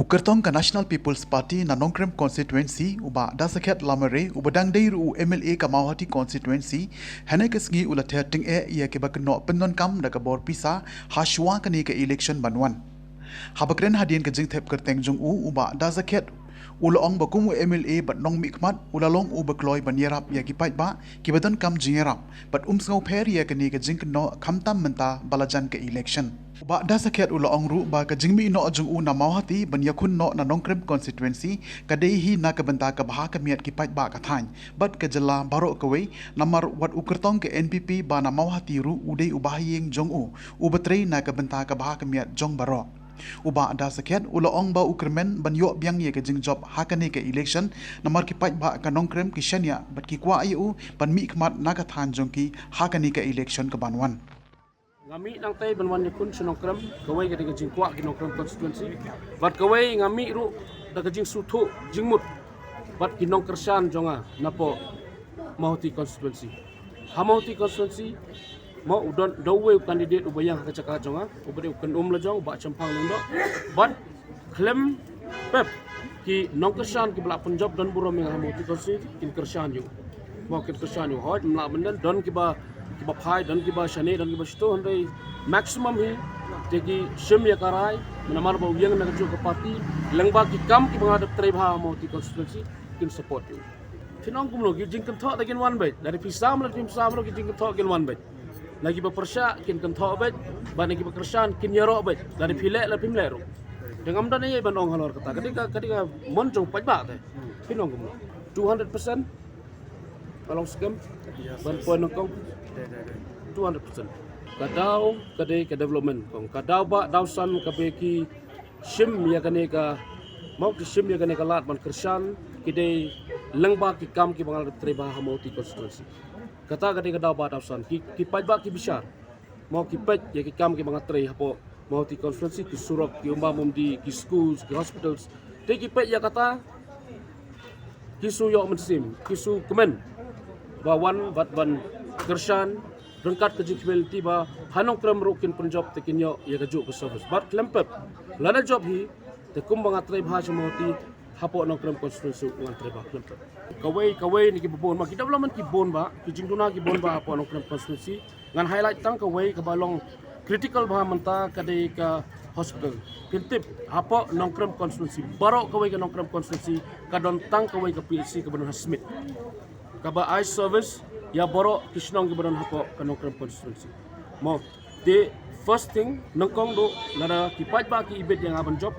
Ukertong ka National People's Party na Nongkrem constituency uba dasakhet lamare ubadang deiru MLA ka Mauhati constituency hanai kesngi ulathe ting ia ke bakno pennon kam da kabor pisa hashwa kani ka election banwan habakren hadien ke jing thep kerteng jung uba dasakhet ulong bakum MLA bat nong mikmat ulalong ubakloi banyerap ya ki paitba ki badan kam jingerap bat umsngau pher ya kani ka jing no khamtam menta balajan ka election Uba dasakhet ulong ru ba ka jingmi no jung na Mauhati banyakun no na Nongkrem constituency kadai na ka benta ka baha ka miat ki pait ba ka thain bat ka jala baro kawai namar wat ukertong ke NPP ba na Mauhati ru udai ubahiyeng jong ubatrei na ka benta ka baha ka miat jong baro Uba dasakhet ulong ba ukermen banyo biang ye ka jing job hakane ka election namar ki pait ba ka Nongkrem ki shania bat ki kwa ayu ban mi khmat na ka than jong ki hakane ka election ka banwan ngami nang tay banwan yakun sa Nongkrem kawai ka jing kwa ki Nongkrem constituency bat kawai ngami ru da jing suthu jingmut bat ki Nongkersan jonga napo Mauhati constituency Mauhati constituency mo udon dawe candidate ubayang ka caka jonga ubade ukan la jong ba champang ndo bat klem pep ki Nongkersan ki bla Punjab don buro mi Mauhati constituency in Kersan yu mo ki Kersan yu hoj mla bendan don ki ba phai dan ki ba shane dan ki ba sto handai maximum hi tegi shim ya karai menamar ba uyang na ka party lengba ki kam ki banga daptre bha Mauhati constituency kin support you tinong kumlo ki jing kan tho takin one bait dari pisam la tim sam ro ki jing kan tho kin one bait lagi ba persya kin kan tho bait ba lagi ba kersan kin yaro bait dari phile la pimle ro dengam dan ye bandong halor kata ketika moncong pajba te tinong kumlo 200% kalau skam ban poin kong 200% kadau kadai ke development kong kadau ba dausan ka beki shim ya kane ka mau ki shim ya kane ka lat ban kersan kidai lengba ki kam ki bangal treba Mauhati constituency kata kadai kadau ba dausan ki pajba ki bisar mau ki paj ya ki kam ki bangal tre hapo Mauhati constituency ki surok ki umam di ki schools ki hospitals te ki paj ya kata kisu yo mensim kisu kemen bawan bat ban kersan rengkat ke community ba hanong kram rokin Punjab tekinyo ya gajuk ke service bat klempep lana job hi te kumbang atrai bahasa Mauhati hapo Nongkrem constituency ngan treba klempep kawai ni ki bon ma ki development ki bon ba ki jingduna ki bon ba hapo Nongkrem constituency ngan highlight tang kawai ka balong critical bah menta kadai ka hospital kintip hapo Nongkrem constituency baro kawai ka Nongkrem constituency kadon tang kawai ka PhD ka Banun Smith kaba eye service ya boro kisnong gibaran hapo ka Nongkrem constituency mo the first thing nangkong do nara kipat ba ki ibet yang aban job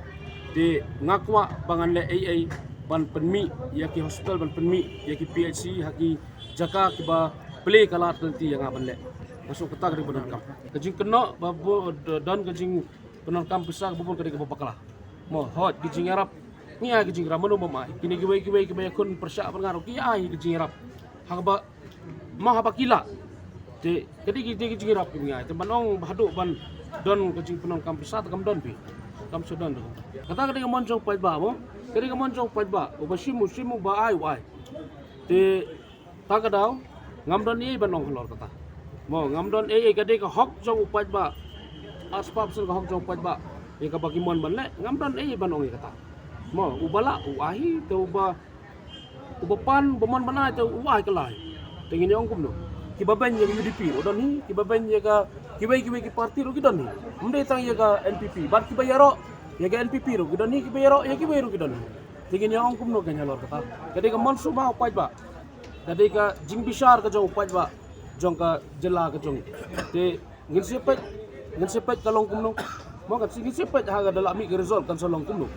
de ngakwa bangan le AA ban penmi ya ki hospital ban penmi ya ki PHC haki jaka ki ba play kalat nanti yang aban le masuk ketak dari badan kam kejing kena babu dan kejing penon kam pisah bubun kadi ka bakala mo hot kejing arab ni ya kejing ramano mamai kini giwai kun persya pengaruh ki ai kejing arab haba mahaba kila te kedi ki jing rap ki ngai te banong bahaduk ban don kejing penong kam pisat kam don pi kam sudan do kata kedi monjong pai ba mo kedi monjong pai ba simu ba ai te tagadau ngam don ni banong halor kata mo ngam don kedi ka hok jong pai ba asbab sun ka hok jong pai ba e ka bagi mon ban le ngam don banong kata mo ubala uahi te ubapan bomon banai te uai kelai tengini ong kumno ki baben ye UDP odon ni ki baben ye ka kiwai ki parti ro kidon ni mde tang ye ka NPP bat ki bayaro ye ka NPP ro kidon ni ki bayaro ye ki bayaro kidon ni tengini ong kumno kanya lor kata kadi ka monsu ma upai ba kadi ka jing bisar ka jong upai ba jong ka jela ka jong te ngin sepet kalong kumno mo ka ngin sepet ha ga dala mi ka result kan salong kumno